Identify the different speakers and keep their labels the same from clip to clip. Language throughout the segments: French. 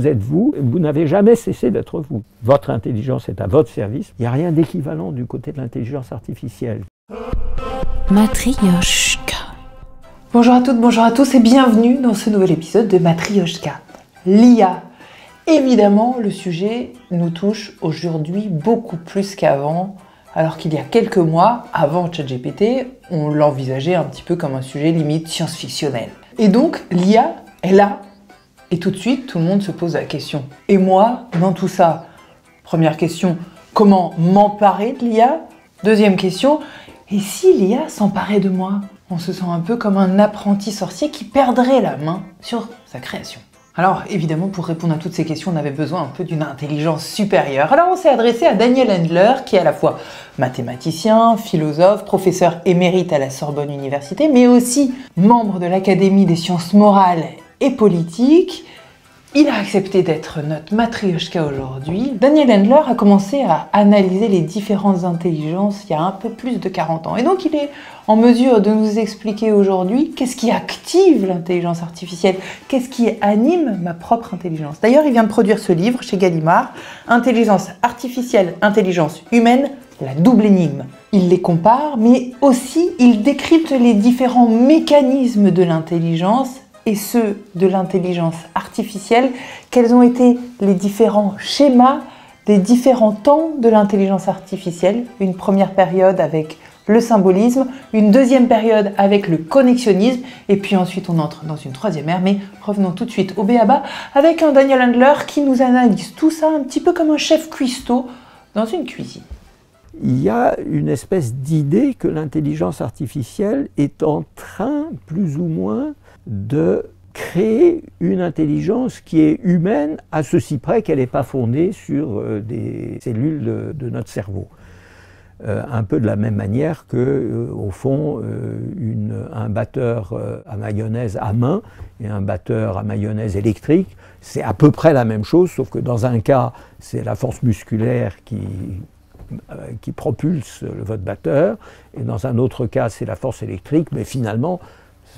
Speaker 1: vous êtes vous, vous n'avez jamais cessé d'être vous. Votre intelligence est à votre service. Il n'y a rien d'équivalent du côté de l'intelligence artificielle.
Speaker 2: Matryoshka.
Speaker 3: Bonjour à toutes, bonjour à tous et bienvenue dans ce nouvel épisode de Matryoshka. L'IA. Évidemment, le sujet nous touche aujourd'hui beaucoup plus qu'avant, alors qu'il y a quelques mois, avant ChatGPT, on l'envisageait un petit peu comme un sujet limite science-fictionnel. Et donc, l'IA est là, et tout de suite, tout le monde se pose la question. Et moi, dans tout ça, première question, comment m'emparer de l'IA? Deuxième question, et si l'IA s'emparait de moi? On se sent un peu comme un apprenti sorcier qui perdrait la main sur sa création. Alors évidemment, pour répondre à toutes ces questions, on avait besoin un peu d'une intelligence supérieure. Alors on s'est adressé à Daniel Handler, qui est à la fois mathématicien, philosophe, professeur émérite à la Sorbonne Université, mais aussi membre de l'Académie des sciences morales et politiques. Il a accepté d'être notre matryoshka aujourd'hui. Daniel Handler a commencé à analyser les différentes intelligences il y a un peu plus de 40 ans. Et donc il est en mesure de nous expliquer aujourd'hui qu'est-ce qui active l'intelligence artificielle, qu'est-ce qui anime ma propre intelligence. D'ailleurs, il vient de produire ce livre chez Gallimard, Intelligence artificielle, intelligence humaine, la double énigme. Il les compare, mais aussi il décrypte les différents mécanismes de l'intelligence et ceux de l'intelligence artificielle, quels ont été les différents schémas des différents temps de l'intelligence artificielle. Une première période avec le symbolisme, une deuxième période avec le connexionnisme, et puis ensuite on entre dans une troisième ère. Mais revenons tout de suite au b.a.-ba avec un Daniel Handler qui nous analyse tout ça un petit peu comme un chef cuistot dans une cuisine.
Speaker 1: Il y a une espèce d'idée que l'intelligence artificielle est en train, plus ou moins, de créer une intelligence qui est humaine, à ceci près qu'elle n'est pas fondée sur des cellules de notre cerveau. Un peu de la même manière que, au fond, un batteur à mayonnaise à main et un batteur à mayonnaise électrique, c'est à peu près la même chose, sauf que dans un cas, c'est la force musculaire qui propulse votre batteur, et dans un autre cas, c'est la force électrique, mais finalement,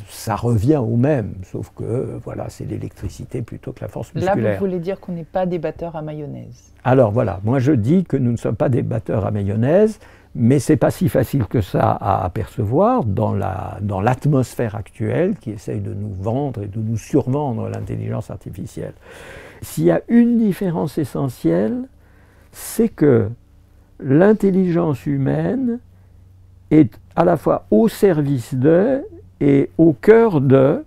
Speaker 1: ça revient au même, sauf que voilà, c'est l'électricité plutôt que la force musculaire.
Speaker 3: Là, vous voulez dire qu'on n'est pas des batteurs à mayonnaise? Alors
Speaker 1: voilà, moi je dis que nous ne sommes pas des batteurs à mayonnaise, mais c'est pas si facile que ça à apercevoir dans l'atmosphère actuelle qui essaye de nous vendre et de nous survendre l'intelligence artificielle. S'il y a une différence essentielle, c'est que l'intelligence humaine est à la fois au service de et au cœur d'un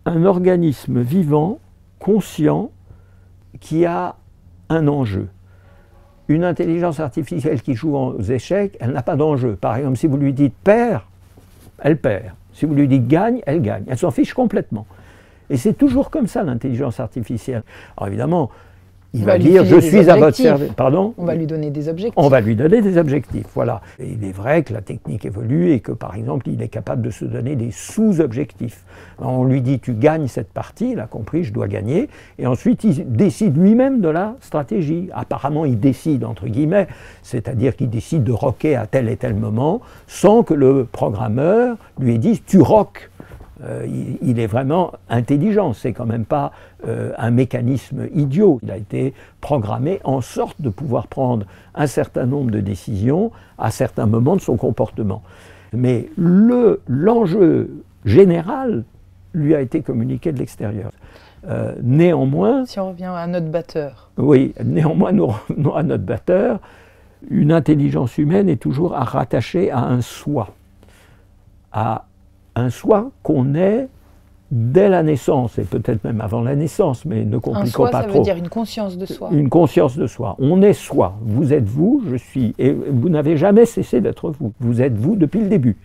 Speaker 1: organisme vivant, conscient, qui a un enjeu. Une intelligence artificielle qui joue aux échecs, elle n'a pas d'enjeu. Par exemple, si vous lui dites « perd », elle perd. Si vous lui dites « gagne », elle gagne. Elle s'en fiche complètement. Et c'est toujours comme ça, l'intelligence artificielle. Alors évidemment, il va dire « je suis à votre service ». Pardon ?
Speaker 3: On va lui donner des objectifs.
Speaker 1: On va lui donner des objectifs, voilà. Et il est vrai que la technique évolue et que, par exemple, il est capable de se donner des sous-objectifs. On lui dit « tu gagnes cette partie », il a compris « je dois gagner », et ensuite il décide lui-même de la stratégie. Apparemment, il décide, entre guillemets, c'est-à-dire qu'il décide de rocker à tel et tel moment, sans que le programmeur lui dise « tu rockes ». Il est vraiment intelligent, c'est quand même pas un mécanisme idiot. Il a été programmé en sorte de pouvoir prendre un certain nombre de décisions à certains moments de son comportement. Mais l'enjeu général lui a été communiqué de l'extérieur. Néanmoins...
Speaker 3: Si on revient à notre batteur.
Speaker 1: Oui, néanmoins, nous revenons à notre batteur. Une intelligence humaine est toujours à rattacher à un soi, à un soi qu'on est dès la naissance, et peut-être même avant la naissance, mais ne compliquons pas trop.
Speaker 3: Un soi, ça veut dire une conscience de soi.
Speaker 1: Une conscience de soi. On est soi. Vous êtes vous, je suis, et vous n'avez jamais cessé d'être vous. Vous êtes vous depuis le début.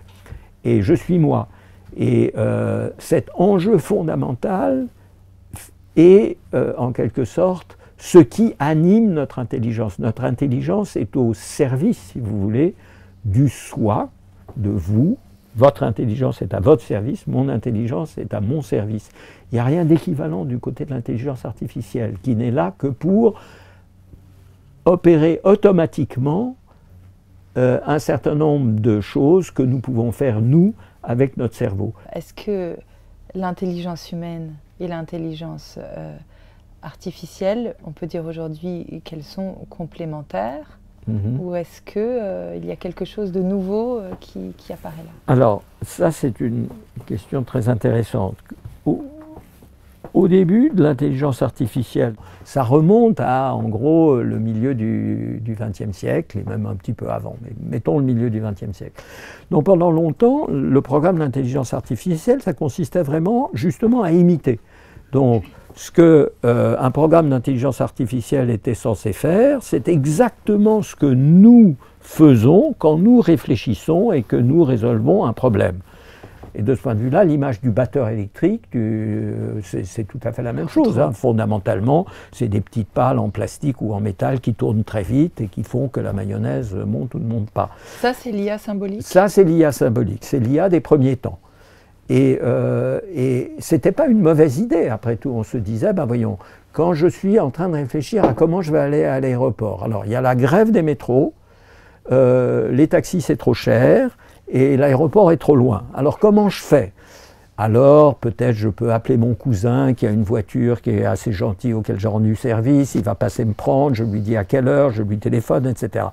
Speaker 1: Et je suis moi. Et cet enjeu fondamental est, en quelque sorte, ce qui anime notre intelligence. Notre intelligence est au service, si vous voulez, du soi, de vous. Votre intelligence est à votre service, mon intelligence est à mon service. Il n'y a rien d'équivalent du côté de l'intelligence artificielle, qui n'est là que pour opérer automatiquement un certain nombre de choses que nous pouvons faire, nous, avec notre cerveau.
Speaker 3: Est-ce que l'intelligence humaine et l'intelligence artificielle, on peut dire aujourd'hui qu'elles sont complémentaires, ou est-ce qu'il y a quelque chose de nouveau qui apparaît là?
Speaker 1: Alors, ça c'est une question très intéressante. Au début de l'intelligence artificielle, ça remonte à, en gros, le milieu du XXe siècle, et même un petit peu avant, mais mettons le milieu du XXe siècle. Donc pendant longtemps, le programme d'intelligence artificielle, ça consistait vraiment, justement, à imiter. Donc, ce qu'un programme d'intelligence artificielle était censé faire, c'est exactement ce que nous faisons quand nous réfléchissons et que nous résolvons un problème. Et de ce point de vue-là, l'image du batteur électrique, c'est tout à fait la même chose. Hein. Fondamentalement, c'est des petites pales en plastique ou en métal qui tournent très vite et qui font que la mayonnaise monte ou ne monte pas.
Speaker 3: Ça, c'est l'IA symbolique?
Speaker 1: Ça, c'est l'IA symbolique. C'est l'IA des premiers temps. Et ce n'était pas une mauvaise idée. Après tout, on se disait, ben voyons, quand je suis en train de réfléchir à comment je vais aller à l'aéroport. Alors, il y a la grève des métros, les taxis, c'est trop cher, et l'aéroport est trop loin. Alors comment je fais? Alors peut-être je peux appeler mon cousin qui a une voiture qui est assez gentille, auquel j'ai rendu service, il va passer me prendre, je lui dis à quelle heure, je lui téléphone, etc.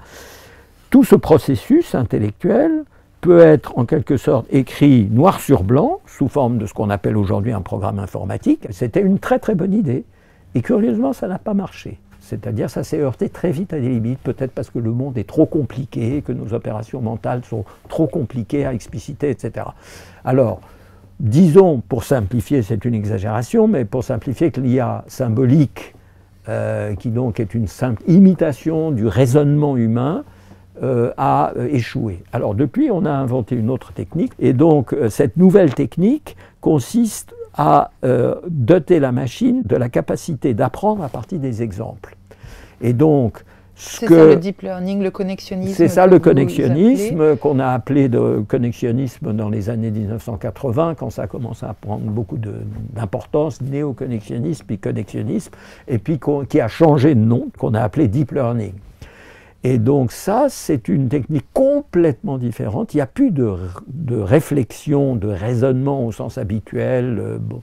Speaker 1: Tout ce processus intellectuel peut être en quelque sorte écrit noir sur blanc, sous forme de ce qu'on appelle aujourd'hui un programme informatique. C'était une très très bonne idée, et curieusement ça n'a pas marché. C'est-à-dire ça s'est heurté très vite à des limites, peut-être parce que le monde est trop compliqué, que nos opérations mentales sont trop compliquées à expliciter, etc. Alors, disons, pour simplifier, c'est une exagération, mais pour simplifier que l'IA symbolique, qui donc est une simple imitation du raisonnement humain, a échoué. Alors depuis, on a inventé une autre technique, et donc cette nouvelle technique consiste à doter la machine de la capacité d'apprendre à partir des exemples. Et donc,
Speaker 3: c'est ça le deep learning, le connexionnisme.
Speaker 1: C'est ça le connexionnisme qu'on a appelé de connexionnisme dans les années 1980, quand ça a commencé à prendre beaucoup d'importance, néo-connexionnisme, puis connexionnisme, et puis qui a changé de nom, qu'on a appelé deep learning. Et donc ça, c'est une technique complètement différente. Il n'y a plus de réflexion, de raisonnement au sens habituel. Bon.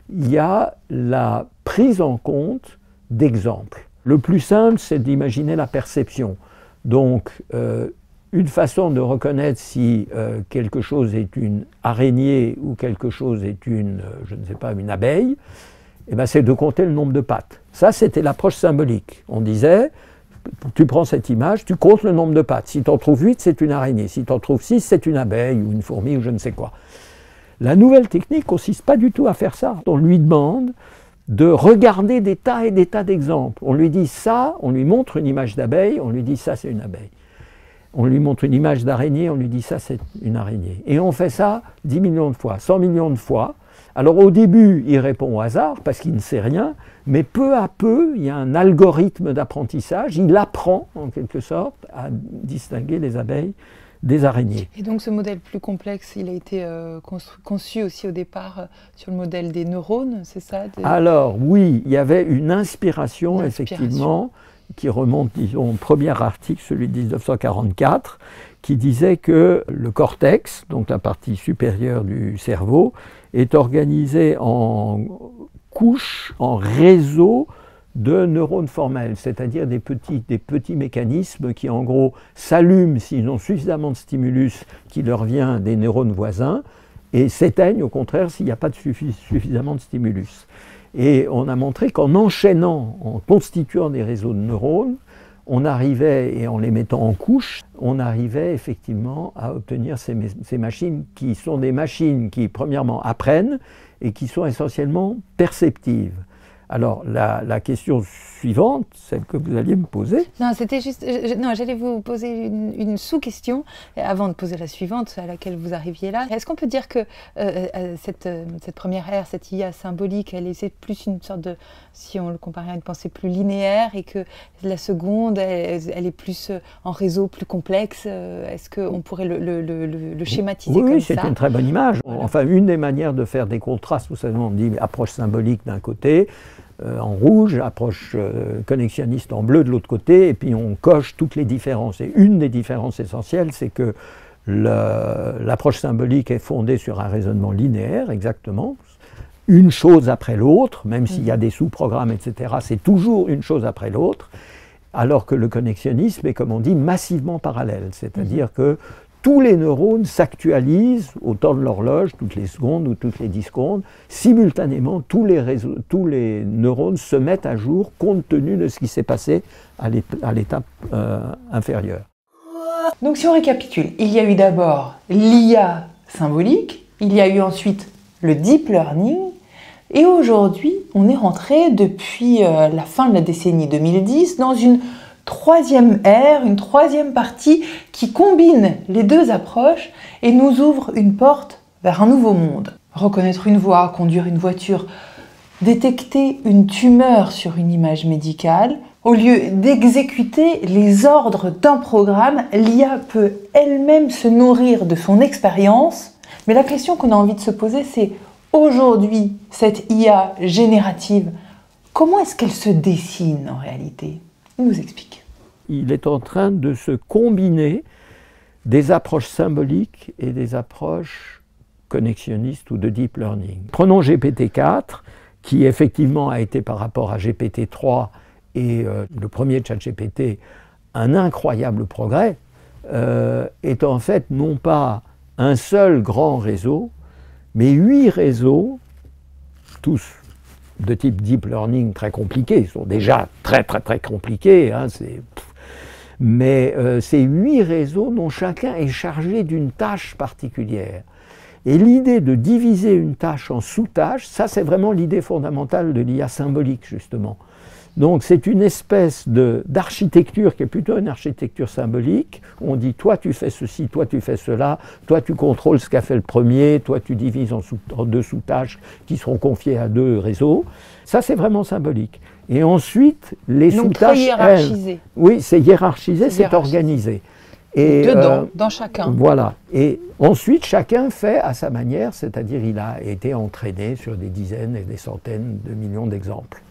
Speaker 1: Il y a la prise en compte d'exemples. Le plus simple, c'est d'imaginer la perception. Donc, une façon de reconnaître si quelque chose est une araignée ou quelque chose est une, je ne sais pas, une abeille, eh ben, c'est de compter le nombre de pattes. Ça, c'était l'approche symbolique. On disait, tu prends cette image, tu comptes le nombre de pattes. Si tu en trouves 8, c'est une araignée. Si tu en trouves 6, c'est une abeille ou une fourmi ou je ne sais quoi. La nouvelle technique ne consiste pas du tout à faire ça. On lui demande de regarder des tas et des tas d'exemples. On lui dit ça, on lui montre une image d'abeille, on lui dit ça c'est une abeille. On lui montre une image d'araignée, on lui dit ça c'est une araignée. Et on fait ça 10 millions de fois, 100 millions de fois. Alors au début, il répond au hasard parce qu'il ne sait rien, mais peu à peu, il y a un algorithme d'apprentissage, il apprend en quelque sorte à distinguer les abeilles des araignées.
Speaker 3: Et donc ce modèle plus complexe, il a été conçu aussi au départ sur le modèle des neurones, c'est ça?
Speaker 1: Alors oui, il y avait une inspiration effectivement, qui remonte, disons, au premier article, celui de 1944, qui disait que le cortex, donc la partie supérieure du cerveau, est organisé en couches, en réseaux de neurones formels, c'est-à-dire des petits mécanismes qui en gros s'allument s'ils ont suffisamment de stimulus qui leur vient des neurones voisins et s'éteignent au contraire s'il n'y a pas de suffisamment de stimulus. Et on a montré qu'en enchaînant, en constituant des réseaux de neurones, on arrivait, et en les mettant en couches, on arrivait effectivement à obtenir ces machines qui sont des machines qui premièrement apprennent et qui sont essentiellement perceptives. Alors, la question suivante, celle que vous alliez me poser.
Speaker 3: Non, c'était juste. Non, j'allais vous poser une sous-question avant de poser la suivante à laquelle vous arriviez là. Est-ce qu'on peut dire que cette première ère, cette IA symbolique, elle est plus une sorte de. Si on le comparait à une pensée plus linéaire et que la seconde, elle est plus en réseau, plus complexe. Est-ce qu'on pourrait le schématiser comme ça?
Speaker 1: Oui, c'est une très bonne image. Voilà. Enfin, une des manières de faire des contrastes, vous savez, on dit approche symbolique d'un côté, en rouge, approche connexionniste en bleu de l'autre côté, et puis on coche toutes les différences. Et une des différences essentielles, c'est que l'approche symbolique est fondée sur un raisonnement linéaire, exactement, une chose après l'autre, même s'il y a des sous-programmes, etc., c'est toujours une chose après l'autre, alors que le connexionnisme est, comme on dit, massivement parallèle, c'est-à-dire que tous les neurones s'actualisent au temps de l'horloge, toutes les secondes ou toutes les 10 secondes, simultanément tous les neurones se mettent à jour compte tenu de ce qui s'est passé à l'étape inférieure.
Speaker 3: Donc si on récapitule, il y a eu d'abord l'IA symbolique, il y a eu ensuite le deep learning, et aujourd'hui, on est rentré depuis la fin de la décennie 2010 dans une troisième ère, une troisième partie qui combine les deux approches et nous ouvre une porte vers un nouveau monde. Reconnaître une voix, conduire une voiture, détecter une tumeur sur une image médicale. Au lieu d'exécuter les ordres d'un programme, l'IA peut elle-même se nourrir de son expérience. Mais la question qu'on a envie de se poser, c'est aujourd'hui, cette IA générative, comment est-ce qu'elle se dessine en réalité? Il nous explique.
Speaker 1: Il est en train de se combiner des approches symboliques et des approches connexionnistes ou de deep learning. Prenons GPT-4, qui effectivement a été par rapport à GPT-3 et le premier ChatGPT un incroyable progrès, est en fait non pas un seul grand réseau, mais 8 réseaux, tous de type deep learning très compliqués, ils sont déjà très compliqués, hein, mais ces 8 réseaux dont chacun est chargé d'une tâche particulière. Et l'idée de diviser une tâche en sous-tâches, ça c'est vraiment l'idée fondamentale de l'IA symbolique justement. Donc c'est une espèce d'architecture qui est plutôt une architecture symbolique. On dit toi tu fais ceci, toi tu fais cela, toi tu contrôles ce qu'a fait le premier, toi tu divises en 2 sous-tâches qui seront confiées à 2 réseaux. Ça c'est vraiment symbolique. Et ensuite les sous-tâches...
Speaker 3: Donc très hiérarchisé.
Speaker 1: Oui, c'est hiérarchisé, c'est organisé.
Speaker 3: Et dedans, dans chacun.
Speaker 1: Voilà. Et ensuite, chacun fait à sa manière, c'est-à-dire il a été entraîné sur des dizaines et des centaines de millions d'exemples.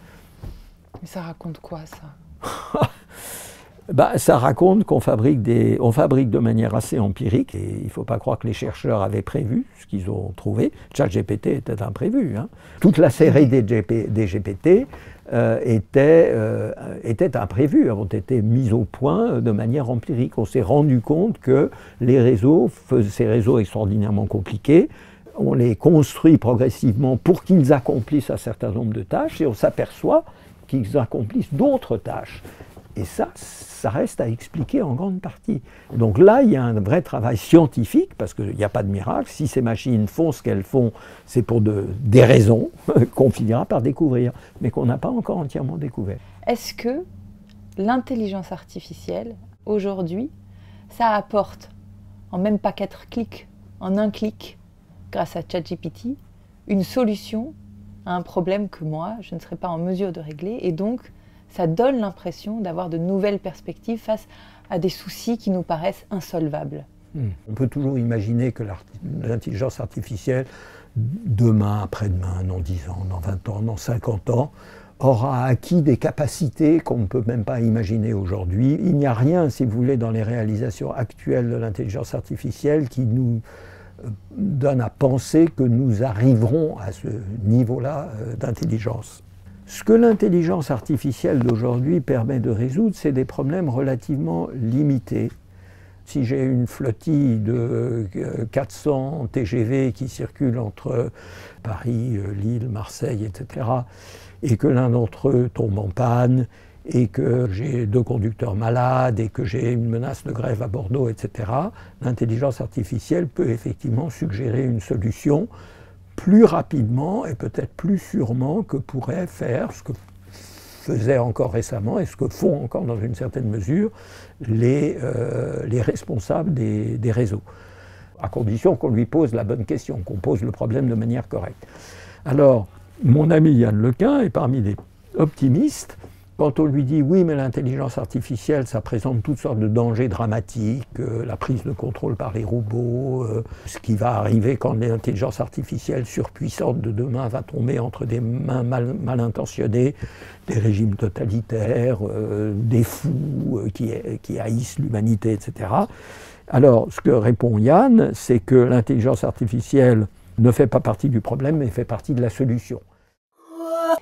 Speaker 3: Mais ça raconte quoi, ça?
Speaker 1: Ça raconte qu'on fabrique de manière assez empirique, et il ne faut pas croire que les chercheurs avaient prévu ce qu'ils ont trouvé. ChatGPT était imprévu. Hein. Toute la série des GPT étaient imprévus, ont été mis au point de manière empirique. On s'est rendu compte que ces réseaux extraordinairement compliqués, on les construit progressivement pour qu'ils accomplissent un certain nombre de tâches, et on s'aperçoit qu'ils accomplissent d'autres tâches. Et ça reste à expliquer en grande partie. Donc là, il y a un vrai travail scientifique, parce qu'il n'y a pas de miracle. Si ces machines font ce qu'elles font, c'est pour des raisons qu'on finira par découvrir, mais qu'on n'a pas encore entièrement découvert.
Speaker 3: Est-ce que l'intelligence artificielle, aujourd'hui, ça apporte, en même pas 4 clics, en un clic, grâce à ChatGPT, une solution à un problème que moi, je ne serais pas en mesure de régler, et donc ça donne l'impression d'avoir de nouvelles perspectives face à des soucis qui nous paraissent insolvables.
Speaker 1: On peut toujours imaginer que l'intelligence artificielle, demain, après-demain, dans 10 ans, dans 20 ans, dans 50 ans, aura acquis des capacités qu'on ne peut même pas imaginer aujourd'hui. Il n'y a rien, si vous voulez, dans les réalisations actuelles de l'intelligence artificielle qui nous donne à penser que nous arriverons à ce niveau-là d'intelligence. Ce que l'intelligence artificielle d'aujourd'hui permet de résoudre, c'est des problèmes relativement limités. Si j'ai une flottille de 400 TGV qui circulent entre Paris, Lille, Marseille, etc., et que l'un d'entre eux tombe en panne, et que j'ai 2 conducteurs malades, et que j'ai une menace de grève à Bordeaux, etc., l'intelligence artificielle peut effectivement suggérer une solution plus rapidement et peut-être plus sûrement que pourrait faire ce que faisaient encore récemment et ce que font encore dans une certaine mesure les responsables des réseaux, à condition qu'on lui pose la bonne question, qu'on pose le problème de manière correcte. Alors, mon ami Yann Lequin est parmi les optimistes. Quand on lui dit « oui, mais l'intelligence artificielle, ça présente toutes sortes de dangers dramatiques, la prise de contrôle par les robots, ce qui va arriver quand l'intelligence artificielle surpuissante de demain va tomber entre des mains mal intentionnées, des régimes totalitaires, des fous qui haïssent l'humanité, etc. » Alors, ce que répond Yann, c'est que l'intelligence artificielle ne fait pas partie du problème, mais fait partie de la solution.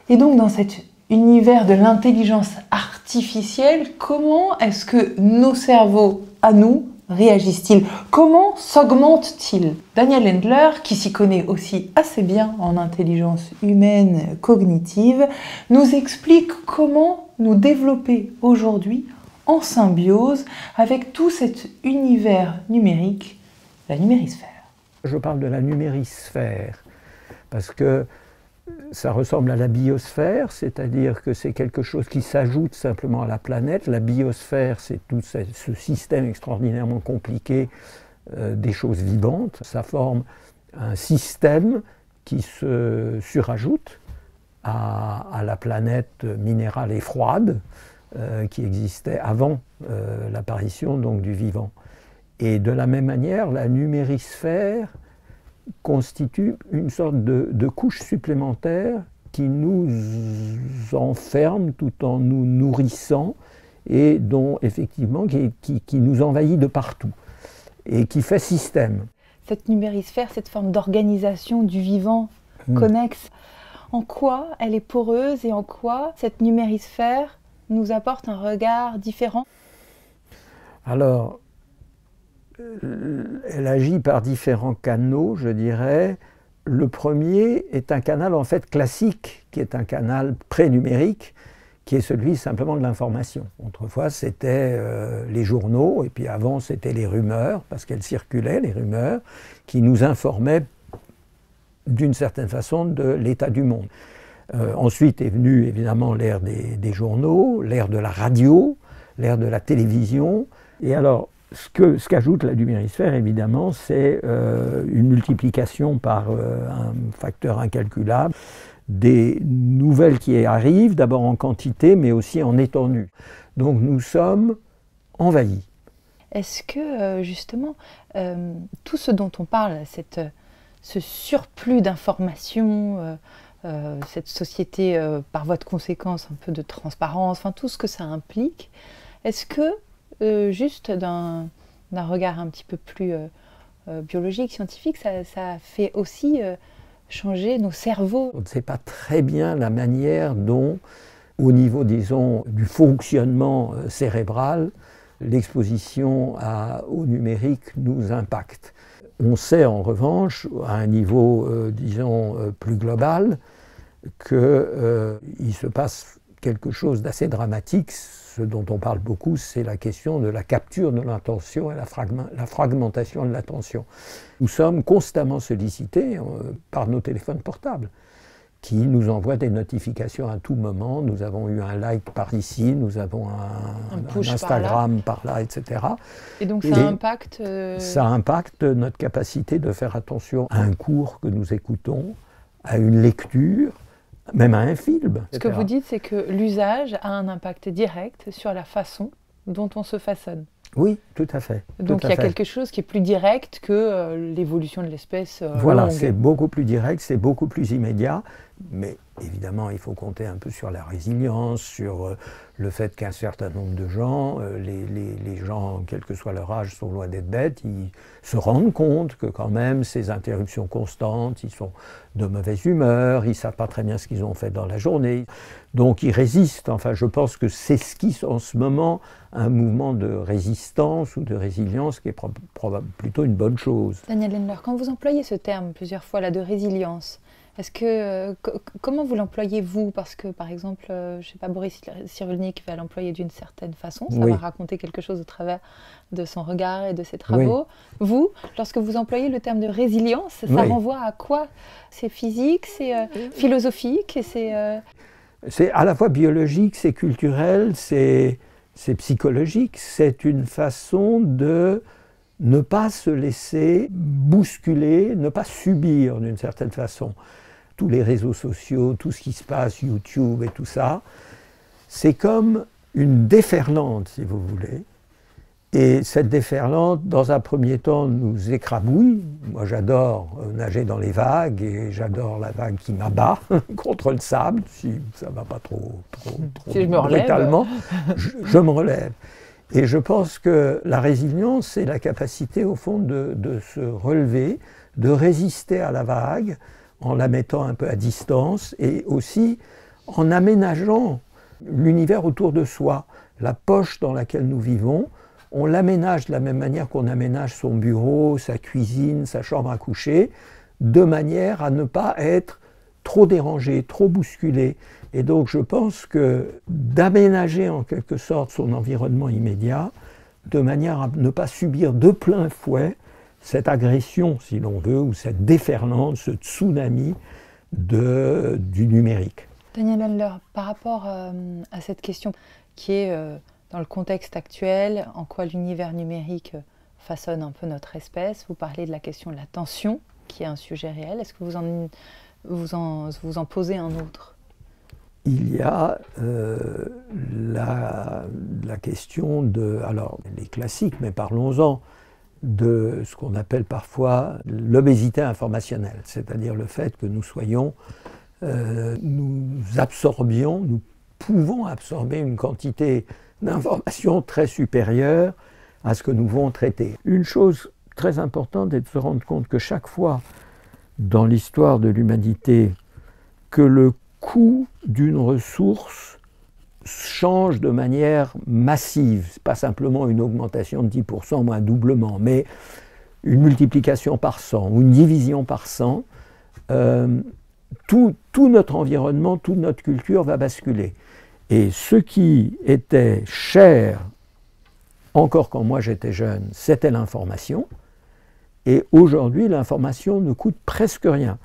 Speaker 3: Et donc dans cet univers de l'intelligence artificielle, comment est-ce que nos cerveaux, à nous, réagissent-ils? Comment s'augmentent-ils? Daniel Endler, qui s'y connaît aussi assez bien en intelligence humaine cognitive, nous explique comment nous développer aujourd'hui en symbiose avec tout cet univers numérique, la numérisphère.
Speaker 1: Je parle de la numérisphère parce que ça ressemble à la biosphère, c'est-à-dire que c'est quelque chose qui s'ajoute simplement à la planète. La biosphère, c'est tout ce système extraordinairement compliqué des choses vivantes. Ça forme un système qui se surajoute à la planète minérale et froide qui existait avant l'apparition donc du vivant. Et de la même manière, la numérisphère constitue une sorte de couche supplémentaire qui nous enferme tout en nous nourrissant et dont effectivement qui nous envahit de partout et qui fait système.
Speaker 2: Cette numérisphère, cette forme d'organisation du vivant connexe, en quoi elle est poreuse et en quoi cette numérisphère nous apporte un regard différent?
Speaker 1: Alors, elle agit par différents canaux, je dirais. Le premier est un canal en fait classique, qui est un canal pré-numérique, qui est celui simplement de l'information. Autrefois, c'était les journaux, et puis avant, c'était les rumeurs, parce qu'elles circulaient, les rumeurs, qui nous informaient d'une certaine façon de l'état du monde. Ensuite est venue évidemment l'ère des journaux, l'ère de la radio, l'ère de la télévision, et alors, ce qu'ajoute la numérisphère, évidemment, c'est une multiplication par un facteur incalculable des nouvelles qui arrivent, d'abord en quantité, mais aussi en étendue. Donc nous sommes envahis.
Speaker 2: Est-ce que, justement, tout ce dont on parle, ce surplus d'informations, cette société, par voie de conséquence, un peu de transparence, enfin tout ce que ça implique, est-ce que juste d'un regard un petit peu plus biologique, scientifique, ça fait aussi changer nos cerveaux.
Speaker 1: On ne sait pas très bien la manière dont, au niveau, disons, du fonctionnement cérébral, l'exposition au numérique nous impacte. On sait en revanche, à un niveau, disons, plus global, qu'il se passe quelque chose d'assez dramatique. Ce dont on parle beaucoup, c'est la question de la capture de l'attention et la fragmentation de l'attention. Nous sommes constamment sollicités par nos téléphones portables, qui nous envoient des notifications à tout moment. Nous avons eu un like par ici, nous avons un Instagram par là, etc.
Speaker 2: Et donc ça impacte
Speaker 1: Ça impacte notre capacité de faire attention à un cours que nous écoutons, à une lecture, même à un film.
Speaker 2: Ce que vous dites, c'est que l'usage a un impact direct sur la façon dont on se façonne.
Speaker 1: Oui, tout à fait.
Speaker 2: Donc il y a quelque chose qui est plus direct que l'évolution de l'espèce
Speaker 1: Voilà,
Speaker 2: longue.
Speaker 1: c'est beaucoup plus direct, c'est beaucoup plus immédiat, mais évidemment il faut compter un peu sur la résilience, sur le fait qu'un certain nombre de gens, les gens, quel que soit leur âge, sont loin d'être bêtes, ils se rendent compte que quand même ces interruptions constantes, ils sont de mauvaise humeur, ils ne savent pas très bien ce qu'ils ont fait dans la journée, donc ils résistent. Enfin, je pense que c'est ce qui, en ce moment, un mouvement de résistance ou de résilience qui est plutôt une bonne chose.
Speaker 2: Daniel Endler, quand vous employez ce terme plusieurs fois là de résilience, est-ce que comment vous l'employez vous? Parce que par exemple, je sais pas, Boris Cyrulnik va l'employer d'une certaine façon, ça va raconter quelque chose au travers de son regard et de ses travaux. Oui. Vous, lorsque vous employez le terme de résilience, ça renvoie à quoi? C'est physique, c'est philosophique, et
Speaker 1: c'est à la fois biologique, c'est culturel, c'est psychologique, c'est une façon de ne pas se laisser bousculer, ne pas subir d'une certaine façon. Tous les réseaux sociaux, tout ce qui se passe, YouTube et tout ça, c'est comme une déferlante, si vous voulez. Et cette déferlante, dans un premier temps, nous écrabouille. Moi, j'adore nager dans les vagues et j'adore la vague qui m'abat contre le sable, si ça ne va pas trop
Speaker 2: si je me
Speaker 1: brutalement. Je me relève. Et je pense que la résilience, c'est la capacité, au fond, de se relever, de résister à la vague, en la mettant un peu à distance, et aussi en aménageant l'univers autour de soi. La poche dans laquelle nous vivons, on l'aménage de la même manière qu'on aménage son bureau, sa cuisine, sa chambre à coucher, de manière à ne pas être trop dérangé, trop bousculé. Et donc je pense que d'aménager en quelque sorte son environnement immédiat, de manière à ne pas subir de plein fouet cette agression, si l'on veut, ou cette déferlante, ce tsunami du numérique.
Speaker 2: Daniel Handler, par rapport à cette question qui est dans le contexte actuel, en quoi l'univers numérique façonne un peu notre espèce, vous parlez de la question de la tension, qui est un sujet réel. Est-ce que vous en posez un autre?
Speaker 1: Il y a la question de, alors les classiques, mais parlons-en, de ce qu'on appelle parfois l'obésité informationnelle, c'est-à-dire le fait que nous pouvons absorber une quantité d'informations très supérieure à ce que nous devons traiter. Une chose très importante est de se rendre compte que chaque fois dans l'histoire de l'humanité que le coût d'une ressource change de manière massive, ce n'est pas simplement une augmentation de 10% ou un doublement, mais une multiplication par 100 ou une division par 100, tout notre environnement, toute notre culture va basculer. Et ce qui était cher, encore quand moi j'étais jeune, c'était l'information, et aujourd'hui l'information ne coûte presque rien.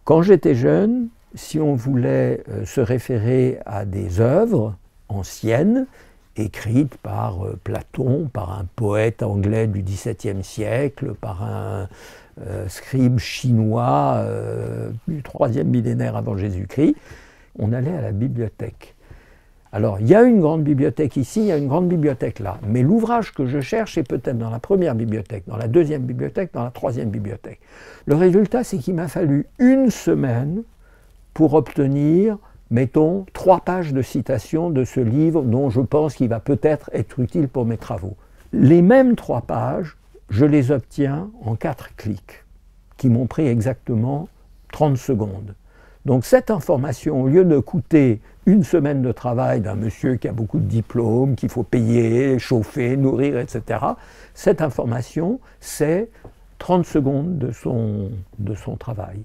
Speaker 1: Quand j'étais jeune, si on voulait se référer à des œuvres anciennes, écrites par Platon, par un poète anglais du XVIIe siècle, par un scribe chinois du 3e millénaire avant Jésus-Christ, on allait à la bibliothèque. Alors, il y a une grande bibliothèque ici, il y a une grande bibliothèque là, mais l'ouvrage que je cherche est peut-être dans la première bibliothèque, dans la deuxième bibliothèque, dans la troisième bibliothèque. Le résultat, c'est qu'il m'a fallu une semaine pour obtenir, mettons, 3 pages de citation de ce livre dont je pense qu'il va peut-être être utile pour mes travaux. Les mêmes 3 pages, je les obtiens en 4 clics, qui m'ont pris exactement 30 secondes. Donc cette information, au lieu de coûter une semaine de travail d'un monsieur qui a beaucoup de diplômes, qu'il faut payer, chauffer, nourrir, etc., cette information, c'est 30 secondes de son travail.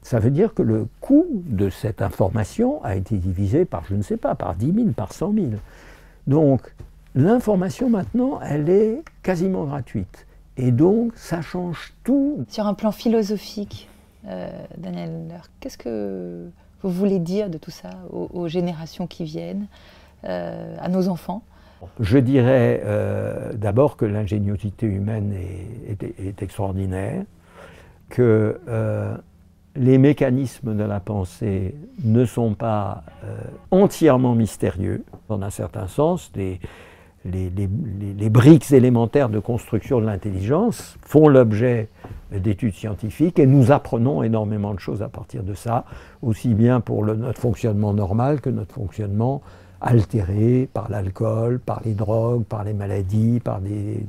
Speaker 1: Ça veut dire que le coût de cette information a été divisé par, je ne sais pas, par 10 000, par 100 000. Donc, l'information maintenant, elle est quasiment gratuite. Et donc, ça change tout.
Speaker 2: Sur un plan philosophique, Daniel Handler, qu'est-ce que vous voulez dire de tout ça aux générations qui viennent, à nos enfants?
Speaker 1: Je dirais d'abord que l'ingéniosité humaine est extraordinaire, que les mécanismes de la pensée ne sont pas entièrement mystérieux. Dans un certain sens, les briques élémentaires de construction de l'intelligence font l'objet d'études scientifiques et nous apprenons énormément de choses à partir de ça, aussi bien pour notre fonctionnement normal que notre fonctionnement altéré par l'alcool, par les drogues, par les maladies, par des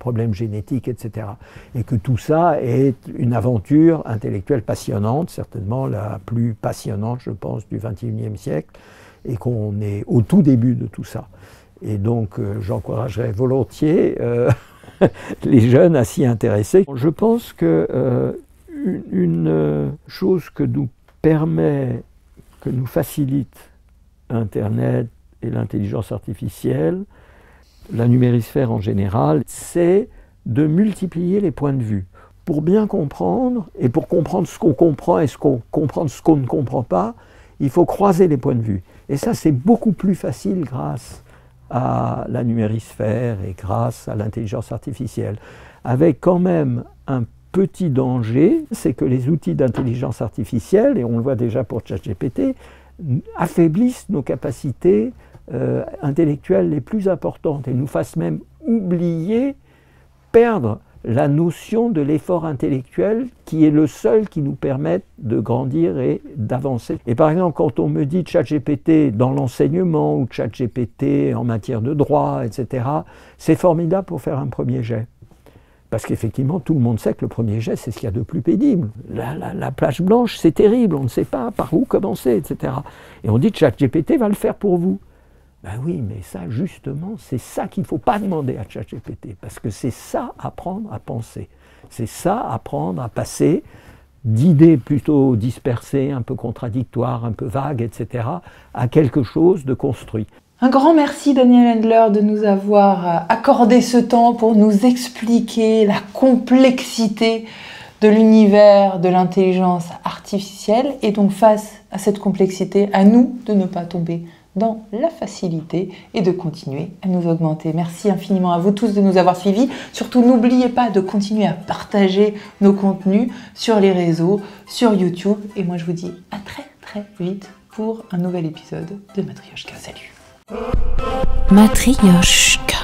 Speaker 1: problèmes génétiques, etc. Et que tout ça est une aventure intellectuelle passionnante, certainement la plus passionnante, je pense, du XXIe siècle, et qu'on est au tout début de tout ça. Et donc j'encouragerais volontiers les jeunes à s'y intéresser. Je pense que une chose que nous permet, que nous facilite Internet et l'intelligence artificielle, la numérisphère en général, c'est de multiplier les points de vue. Pour bien comprendre, et pour comprendre ce qu'on comprend et comprendre ce qu'on ne comprend pas, il faut croiser les points de vue. Et ça, c'est beaucoup plus facile grâce à la numérisphère et grâce à l'intelligence artificielle. Avec quand même un petit danger, c'est que les outils d'intelligence artificielle, et on le voit déjà pour ChatGPT, affaiblissent nos capacités intellectuelles les plus importantes et nous fassent même oublier, perdre la notion de l'effort intellectuel qui est le seul qui nous permette de grandir et d'avancer. Et par exemple, quand on me dit ChatGPT dans l'enseignement ou ChatGPT en matière de droit, etc., c'est formidable pour faire un premier jet. Parce qu'effectivement, tout le monde sait que le premier jet, c'est ce qu'il y a de plus pénible. La page blanche, c'est terrible, on ne sait pas par où commencer, etc. Et on dit que ChatGPT va le faire pour vous. Ben oui, mais ça, justement, c'est ça qu'il ne faut pas demander à ChatGPT, parce que c'est ça, apprendre à penser. C'est ça, apprendre à passer d'idées plutôt dispersées, un peu contradictoires, un peu vagues, etc., à quelque chose de construit.
Speaker 3: Un grand merci Daniel Endler de nous avoir accordé ce temps pour nous expliquer la complexité de l'univers de l'intelligence artificielle et donc face à cette complexité, à nous de ne pas tomber dans la facilité et de continuer à nous augmenter. Merci infiniment à vous tous de nous avoir suivis. Surtout, n'oubliez pas de continuer à partager nos contenus sur les réseaux, sur YouTube. Et moi, je vous dis à très très vite pour un nouvel épisode de Matryoshka. Salut.
Speaker 4: Matryoshka.